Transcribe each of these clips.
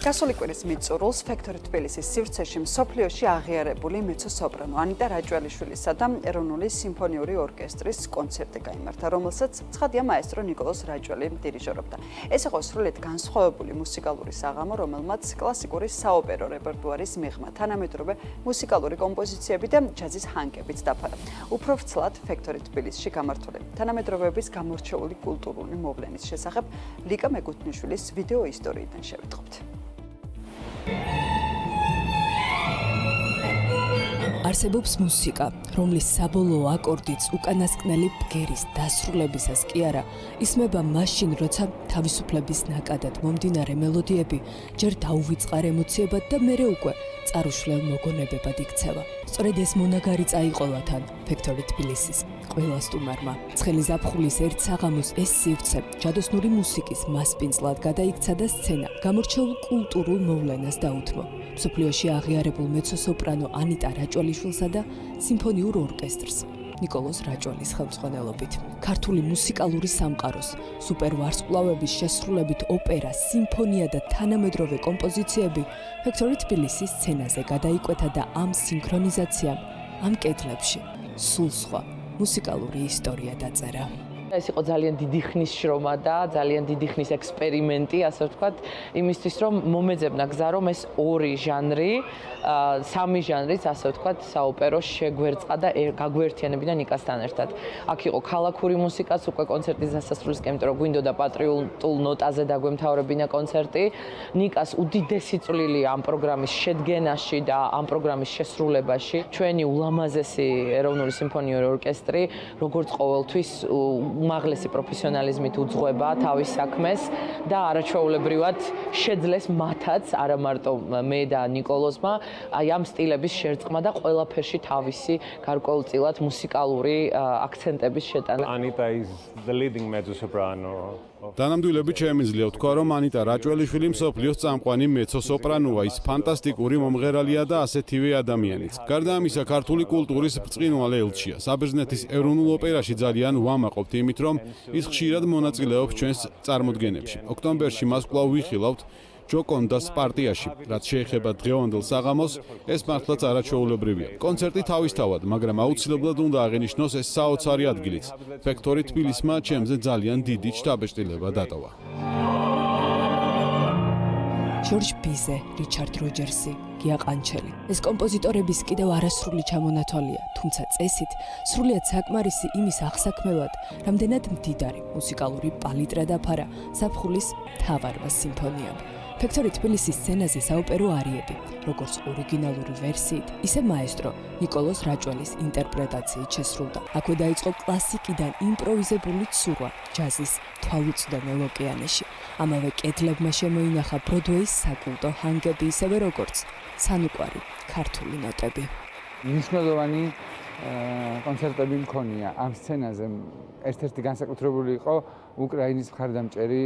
გასული კვირის მიწურულს ფექტორი თბილისის სივრცეში მსოფლიოში აღიარებული მეცო-სოპრანო ანიტა რაჭველიშვილისა და ეროვნული სიმფონიური ორკესტრის კონცერტი გაიმართა, რომელსაც ცხადია მაესტრო ნიკოლოზ რაჭველი დირიჟორობდა. ეს იყო სრულიად განსხვავებული მუსიკალური საღამო, რომელმაც კლასიკური საოპერო რეპერტუარის მიღმა, თანამედროვე მუსიკალური კომპოზიციები და ჯაზის ჰანგებიც დაფარა. უფრო ვრცლად ფექტორი თბილისში გამართული თანამედროვეების გამორჩეული კულტურული მოვლენის შესახებ ლიკა მეგუთნიშვილის ვიდეო ისტორიიდან შევიტყობთ. არსებობს მუსიკა, რომლის საბოლოო აკორდიც უკანასკნელი ბგერის დასრულებისას კი არა, ისმება მაშინ, როცა თავისუფლების ნაკადად მომდინარე მელოდიები ჯერ დაუვიწყარ ემოციებად და მერე უკვე წარუშლელ მოგონებებად იქცევა. სწორედ ეს მონაგარი წაიყოლა თან ფექტორი თბილისის ყველა სტუმარმა. ცხელი ზაფხულის ერთ საღამოს ეს სივრცე ჯადოსნური მუსიკის მასპინძლად გადაიქცა და სცენა გამორჩეულ კულტურულ მოვლენას დაუთმო. მსოფლიოში აღიარებულ მეცო-სოპრანო ანიტა რაჭველიშვილსა და სიმფონიურ ორკესტრს ნიკოლოზ რაჭველის ხელმძღვანელობით. ქართული მუსიკალური სამყაროს სუპერვარსკვლავების შესრულებით ოპერა, სიმფონია და თანამედროვე კომპოზიციები ფექტორი თბილისის სცენაზე გადაიკვეთა და ამ სინქრონიზაციამ ამ კედლებში სულ სხვა მუსიკალური ისტორია დაწერა. ეს იყო ძალიან დიდი ხნის შრომა და ძალიან დიდი ხნის ექსპერიმენტი, ასე ვთქვათ, იმისთვის რომ მომეძებნა გზა, რომ ეს ორი ჟანრი, სამი ჟანრიც, ასე ვთქვათ, საოპერო შეგვერწყა და გაგვერთიანებინა ნიკასთან ერთად. აქ იყო ქალაქური მუსიკაც უკვე კონცერტის დასასრულისკენ, იმიტომ რომ გვინდოდა პატრიოტულ ნოტაზე დაგვემთავრებინა კონცერტი. ნიკას უდიდესი წვლილი ამ პროგრამის შედგენაში და ამ პროგრამის შესრულებაში. ჩვენი ულამაზესი ეროვნული სიმფონიური ორკესტრი, როგორც ყოველთვის უმაღლესი პროფესიონალიზმით უძღვება თავის საქმეს და არაჩვეულებრივად შეძლეს მათაც, არა მარტო მე და ნიკოლოზმა, აი ამ სტილების შერწყმა და ყველაფერში თავისი გარკვეულწილად მუსიკალური აქცენტების შეტანა. Anita is the leading mezzo-soprano. დანამდვილებით შემიძლია ვთქვა, რომ ანიტა რაჭველიშვილი მსოფლიოს წამყვანი მეცო-სოპრანოა, ის ფანტასტიკური მომღერალია და ასეთივე ადამიანიც. გარდა ამისა, ქართული კულტურის ბრწყინვალე ელჩია. საბერძნეთის ეროვნულ ოპერაში ძალიან ვამაყობთ იმით, რომ ის ხშირად მონაწილეობს ჩვენს წარმოდგენებში. ოქტომბერში მას კვლავ ვიხილავთ ჯოკონდას პარტიაში, რაც შეეხება დღევანდელ საღამოს, ეს მართლაც არაჩვეულებრივია. კონცერტი თავისთავად, მაგრამ აუცილებლად უნდა აღინიშნოს ეს საოცარი ადგილიც. ფექტორი თბილისმა ჩემზე ძალიან დიდი შთაბეჭდილება დატოვა. ჯორჯ ბიზე, რიჩარდ როჯერსი, გია ყანჩელი. ეს კომპოზიტორების კიდევ არასრული ჩამონათვალია, თუმცა წესით სრულიად საკმარისი იმის აღსაქმელად, რამდენად მდიდარი მუსიკალური პალიტრა დაფარა ზაფხულის მთავარმა სიმფონიამ. ფექტორი თბილისის სცენაზე საოპერო არიები, როგორც ორიგინალური ვერსიით, ისე მაესტრო ნიკოლოზ რაჭველის ინტერპრეტაციით შესრულდა. აქვე დაიწყო კლასიკიდან იმპროვიზებული ცურვა ჯაზის თვალუწვდენელ ოკეანეში. ამავე კედლებმა შემოინახა ბროდვეის საკულტო ჰანგები, ისევე როგორც სანუკვარი ქართული ნოტები. მნიშვნელოვანი კონცერტები მქონია ამ სცენაზე. ერთ-ერთი განსაკუთრებული იყო უკრაინის მხარდამჭერი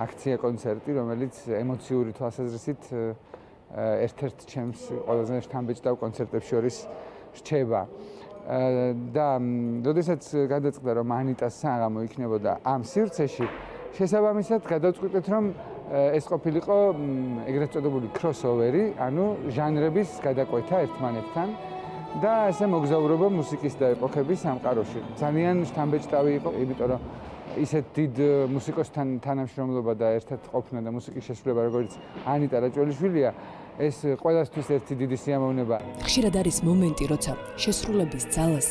აქცია კონცერტი, რომელიც ემოციური თვალსაზრისით ერთ-ერთ ჩემს ყველაზე შთამბეჭდავ კონცერტებს შორის რჩება. და როდესაც გადაწყდა, რომ ანიტას საღამო იქნებოდა ამ სივრცეში, შესაბამისად გადავწყვიტეთ, რომ ეს ყოფილიყო ეგრეთ წოდებული crossover-ი, ანუ ჟანრების გადაკვეთა ერთმანეთთან. და ესე მოგზაურობა მუსიკის და ეპოქების სამყაროში. ძალიან შთამბეჭდავი იყო, იმიტომ რომ ისეთ დიდ მუსიკოსთან თანამშრომლობა და ერთად ყოფნა და მუსიკის შესრულება, როგორც ანიტა რაჭველიშვილია, ეს ყველასთვის ერთი დიდი სიამოვნება. ხშირად არის მომენტი, როცა შესრულების ძალას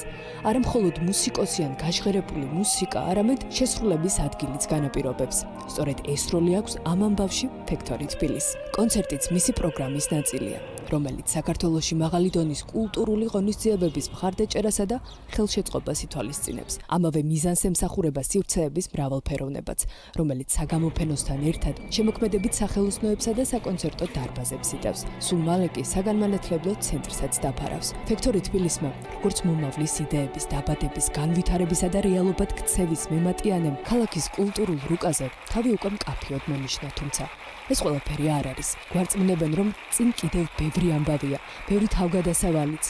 არა მხოლოდ მუსიკოსი ან გაჟღერებული მუსიკა, არამედ შესრულების ადგილიც განაპირობებს. სწორედ ეს როლი აქვს ამ ამბავში ფექტორი თბილისს. კონცერტიც მისი პროგრამის ნაწილია, რომელიც საქართველოში მაღალი დონის კულტურული ღონისძიებების მხარდაჭერასა და ხელშეწყობას ითვალისწინებს. ამავე მიზანს ემსახურება სივრცეების მრავალფეროვნებაც, რომელიც საგამოფენოსთან ერთად შემოქმედებით სახელოსნოებსა და საკონცერტო დარბაზებს იტევს. სულ მალე კი საგანმანათლებლო ცენტრსაც დაფარავს. ფექტორი თბილისმა, როგორც მომავლის იდეების, დაბადების, განვითარებისა და რეალობად ქცევის მემატიანემ, ქალაქის კულტურულ რუკაზე თავი უკვე მკაფიოდ მონიშნა, თუმცა ეს ყველაფერი არ არის. გვარწმუნებენ, რომ წინ კიდევ ბევრი ამბავია, ბევრი თავგადასავალიც.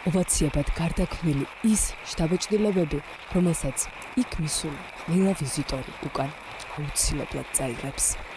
ოვაციებად გარდაქმნილი ის შთაბეჭდილებები, რომელსაც იქ მისული ყველა ვიზიტორი უკან აუცილებლად წაიღებს.